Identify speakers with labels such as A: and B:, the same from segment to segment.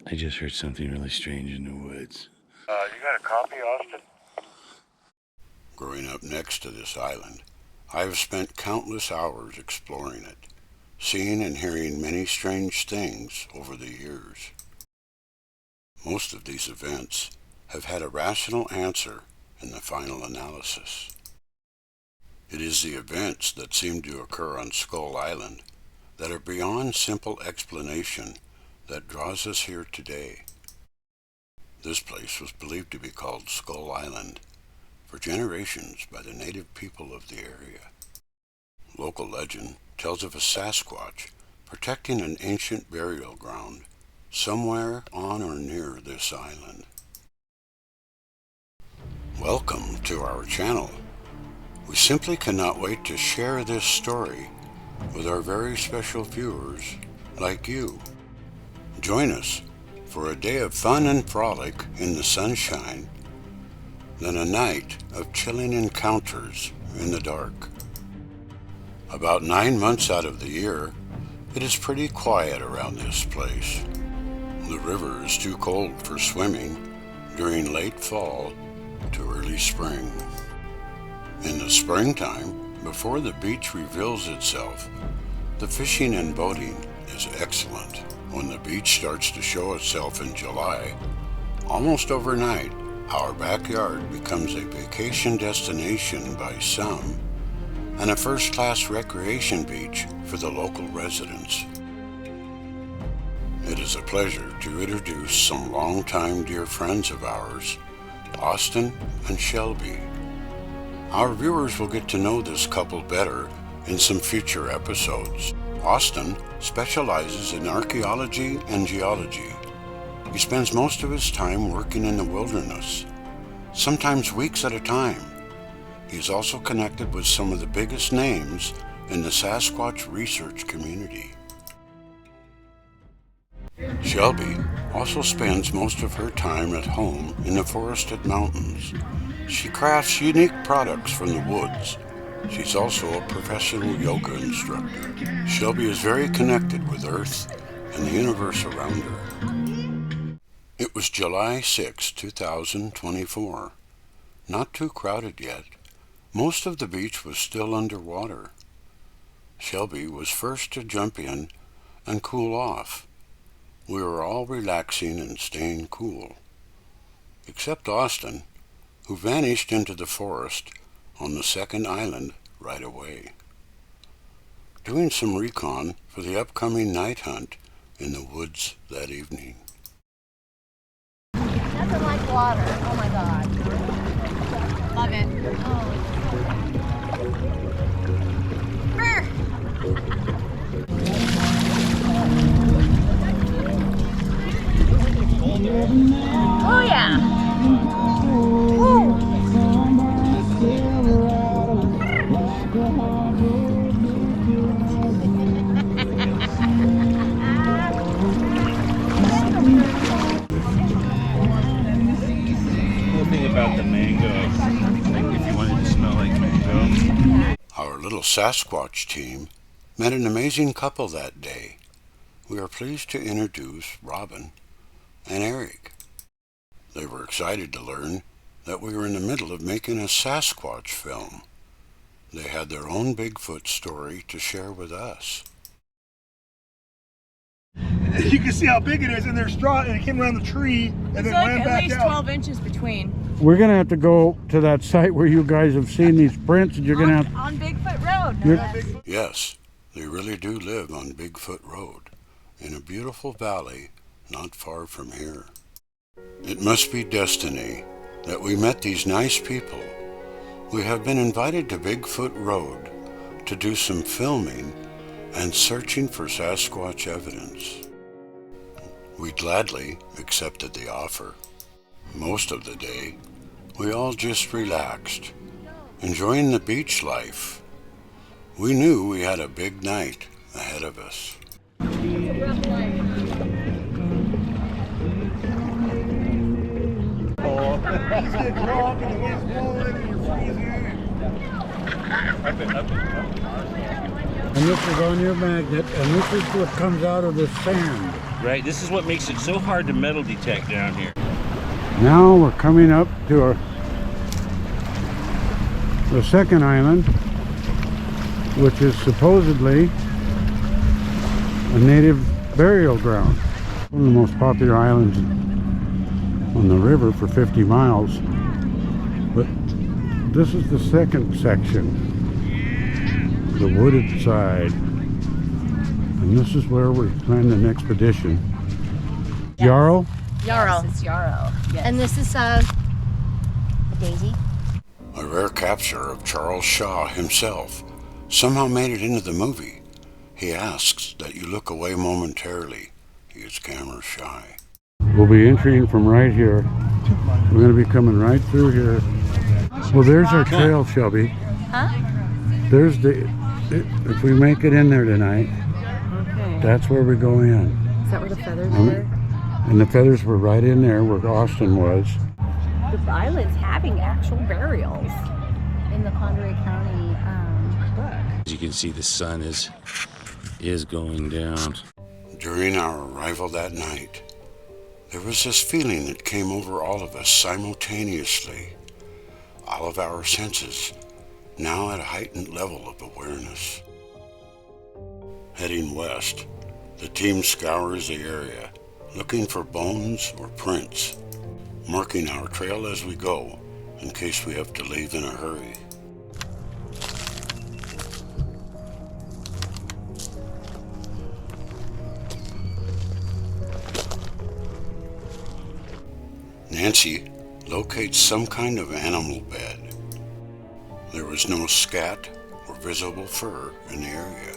A: I just heard something really strange in the woods.
B: You got a copy, Austin?
C: Growing up next to this island, I have spent countless hours exploring it, seeing and hearing many strange things over the years. Most of these events have had a rational answer in the final analysis. It is the events that seem to occur on Skull Island that are beyond simple explanation that draws us here today. This place was believed to be called Skull Island for generations by the native people of the area. Local legend tells of a Sasquatch protecting an ancient burial ground somewhere on or near this island. Welcome to our channel. We simply cannot wait to share this story with our very special viewers like you. Join us for a day of fun and frolic in the sunshine, then a night of chilling encounters in the dark. About 9 months out of the year, it is pretty quiet around this place. The river is too cold for swimming during late fall to early spring. In the springtime, before the beach reveals itself, the fishing and boating is excellent. When the beach starts to show itself in July, almost overnight, our backyard becomes a vacation destination by some and a first-class recreation beach for the local residents. It is a pleasure to introduce some longtime dear friends of ours, Austin and Shelby. Our viewers will get to know this couple better in some future episodes. Austin specializes in archaeology and geology. He spends most of his time working in the wilderness, sometimes weeks at a time. He is also connected with some of the biggest names in the Sasquatch research community. Shelby also spends most of her time at home in the forested mountains. She crafts unique products from the woods. She's also a professional yoga instructor. Shelby is very connected with Earth and the universe around her. It was July 6, 2024. Not too crowded yet. Most of the beach was still underwater. Shelby was first to jump in and cool off. We were all relaxing and staying cool, except Austin, who vanished into the forest on the second island right away, doing some recon for the upcoming night hunt in the woods that evening.
D: Nothing like water. Oh my God. Love it. Oh yeah. Woo.
A: Cool thing about the mango, like if you wanted to smell like mango.
C: Our little Sasquatch team met an amazing couple that day. We are pleased to introduce Robin and Eric. They were excited to learn that we were in the middle of making a Sasquatch film. They had their own Bigfoot story to share with us.
B: You can see how big it is, and there's straw, and it came around the tree, and then ran back out.
D: At least 12 inches between.
E: We're gonna have to go to that site where you guys have seen these prints, and you're gonna have
D: on Bigfoot Road. No less.
C: Yes, they really do live on Bigfoot Road, in a beautiful valley not far from here. It must be destiny that we met these nice people. We have been invited to Bigfoot Road to do some filming and searching for Sasquatch evidence. We gladly accepted the offer. Most of the day, we all just relaxed, enjoying the beach life. We knew we had a big night ahead of us.
B: He's getting drunk, and the wind's blowing, and you're freezing.
E: and this is on your magnet, and this is what comes out of the sand.
A: right? This is what makes it so hard to metal detect down here.
E: Now we're coming up to the second island, which is supposedly a native burial ground. One of the most popular islands on the river for 50 miles. But this is the second section, the wooded side. And this is where we planned an expedition.
D: Yes.
E: Yarrow?
D: Yarrow. Yes, it's Yarrow. Yes. And this is Daisy.
C: A rare capture of Charles Shaw himself somehow made it into the movie. He asks that you look away momentarily. He is camera shy.
E: We'll be entering from right here. We're going to be coming right through here. Well, there's our trail, Shelby.
D: Huh?
E: There's if we make it in there tonight,
D: Okay.
E: that's where we go in.
D: Is that where the feathers were?
E: And the feathers were right in there where Austin was.
D: The island's having actual burials in the Conway County book.
A: As you can see, the sun is going down.
C: During our arrival that night, there was this feeling that came over all of us simultaneously. All of our senses now at a heightened level of awareness. Heading west, the team scours the area, looking for bones or prints, marking our trail as we go in case we have to leave in a hurry. Nancy locates some kind of animal bed. There was no scat or visible fur in the area.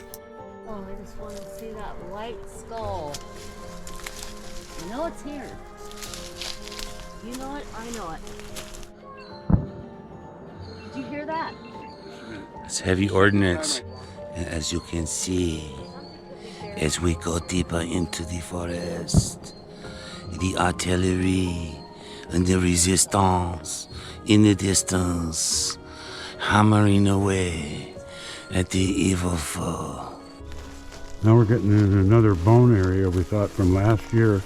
D: Oh, I just want to see that white skull. You know it's here. You know it, I know it. Did you hear that?
F: It's heavy ordnance, and as you can see, as we go deeper into the forest, the artillery and the resistance in the distance, hammering away at the evil foe.
E: Now we're getting into another bone area we thought from last year.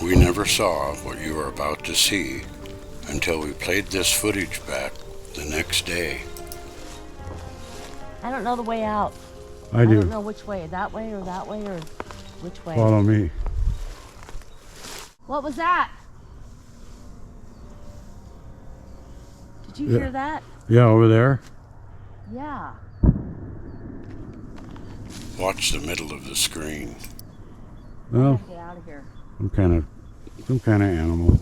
C: We never saw what you are about to see until we played this footage back the next day.
D: I don't know the way out.
E: I
D: I
E: do.
D: don't know which way, that way or which way.
E: Follow me.
D: What was that? Did you hear that?
E: Yeah, over there.
D: Yeah.
C: Watch the middle of the screen.
E: Well,
D: Get out of here.
E: some kind of animal.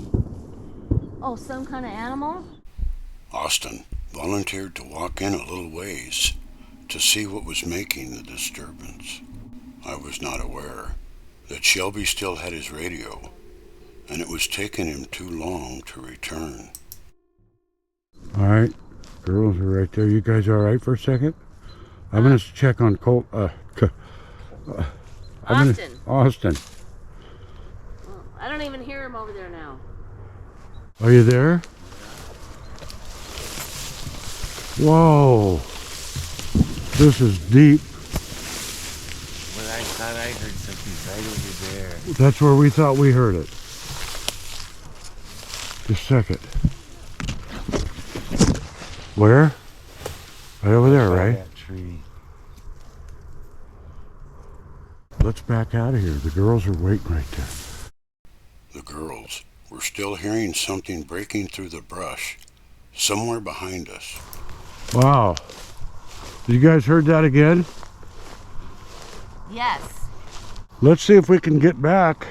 D: Oh, some kind of animal?
C: Austin volunteered to walk in a little ways to see what was making the disturbance. I was not aware that Shelby still had his radio, and it was taking him too long to return.
E: All right, girls are right there. You guys all right for a second? I'm gonna check on Austin.
D: Oh, I don't even hear him over there now.
E: Are you there? Whoa, this is deep.
F: Well, I thought I heard something right over there.
E: That's where we thought we heard it. Just a second. Where? Right over there, right?
F: That tree.
E: Let's back out of here. The girls are waiting right there.
C: The girls were still hearing something breaking through the brush somewhere behind us.
E: Wow. You guys heard that again?
D: Yes.
E: Let's see if we can get back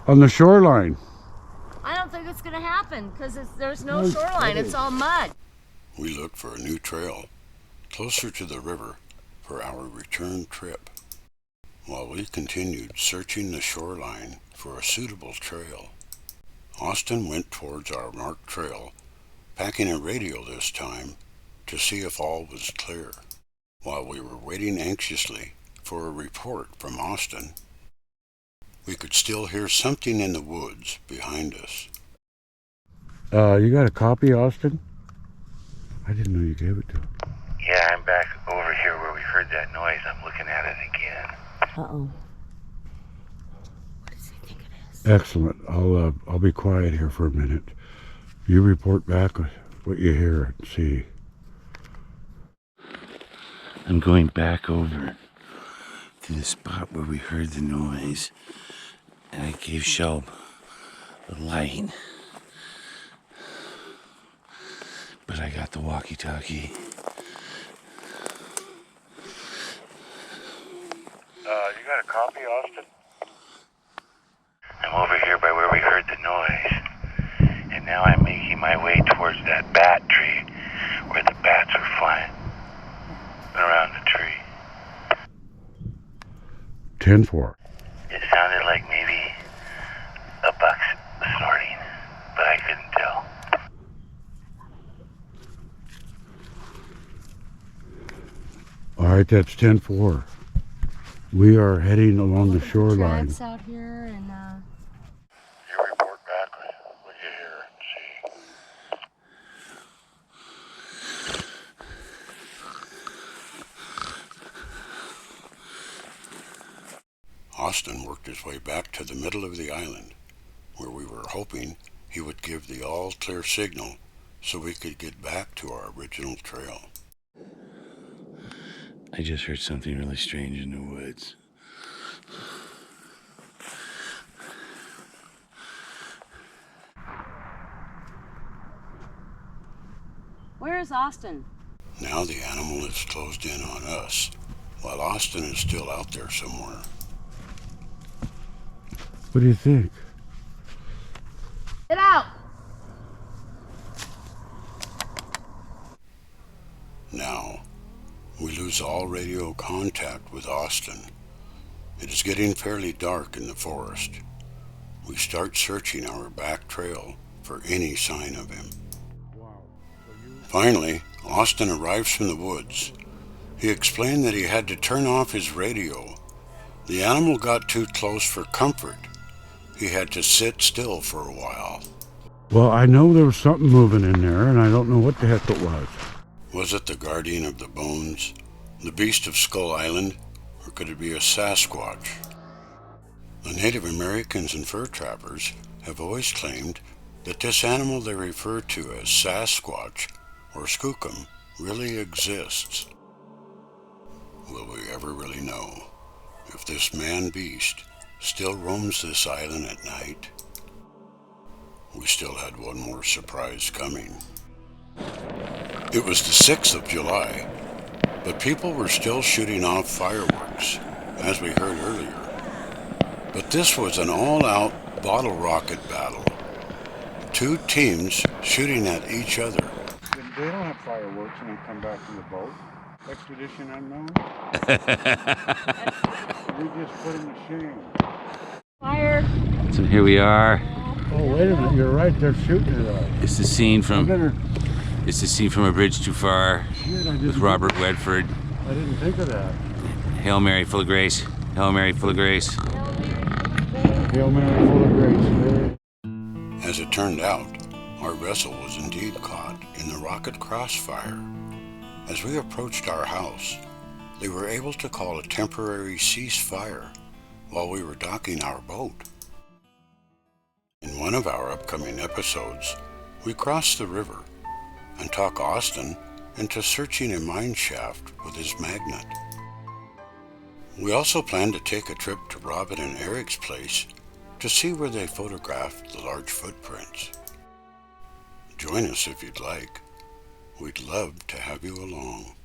E: on the shoreline.
D: I don't think it's going to happen because there's no shoreline. It's all mud.
C: We looked for a new trail closer to the river for our return trip. While we continued searching the shoreline for a suitable trail, Austin went towards our marked trail, packing a radio this time to see if all was clear. While we were waiting anxiously for a report from Austin, we could still hear something in the woods behind us.
E: You got a copy, Austin? I didn't know you gave it to him.
F: Yeah, I'm back over here where we heard that noise. I'm looking at it again.
D: Uh-oh.
E: Excellent. I'll be quiet here for a minute. You report back what you hear and see.
F: I'm going back over to the spot where we heard the noise, and I gave Shelb a light. But I got the walkie-talkie.
C: You got a copy, Austin?
F: I'm over here by where we heard the noise, and now I'm making my way towards that bat tree where the bats are flying around the tree.
E: 10-4.
F: It sounded like maybe a buck snorting, but I couldn't tell.
E: All right, that's 10-4. We are heading along the shoreline.
D: Tracks out here and
C: You report back what you hear and see. Austin worked his way back to the middle of the island, where we were hoping he would give the all-clear signal so we could get back to our original trail.
F: I just heard something really strange in the woods.
D: where is Austin?
C: Now the animal is closed in on us, while Austin is still out there somewhere.
E: What do you think?
D: Get out!
C: Now, we lose all radio contact with Austin. It is getting fairly dark in the forest. We start searching our back trail for any sign of him. Finally, Austin arrives from the woods. He explained that he had to turn off his radio. The animal got too close for comfort. He had to sit still for a while.
E: Well, I know there was something moving in there, and I don't know what the heck it was.
C: Was it the guardian of the bones, the beast of Skull Island, or could it be a Sasquatch? The Native Americans and fur trappers have always claimed that this animal they refer to as Sasquatch or Skookum really exists. Will we ever really know if this man-beast still roams this island at night? We still had one more surprise coming. It was the 6th of July, but people were still shooting off fireworks, as we heard earlier. But this was an all-out bottle rocket battle. Two teams shooting at each other.
E: They don't have fireworks when we come back from the boat. Expedition unknown. We just put them to shame.
D: Fire!
F: So here we are.
E: Oh, wait a minute. You're right. They're shooting at us.
F: It's the scene from
E: Better.
F: It's the scene from A Bridge Too Far with Robert Redford.
E: I didn't think of that.
F: Hail Mary, full of grace. Hail Mary, full of grace.
E: Hail Mary, full of grace.
C: As it turned out, our vessel was indeed caught in the rocket crossfire. As we approached our house, they were able to call a temporary ceasefire while we were docking our boat. In one of our upcoming episodes, we cross the river and talk Austin into searching a mine shaft with his magnet. We also plan to take a trip to Robin and Eric's place to see where they photographed the large footprints. Join us if you'd like. We'd love to have you along.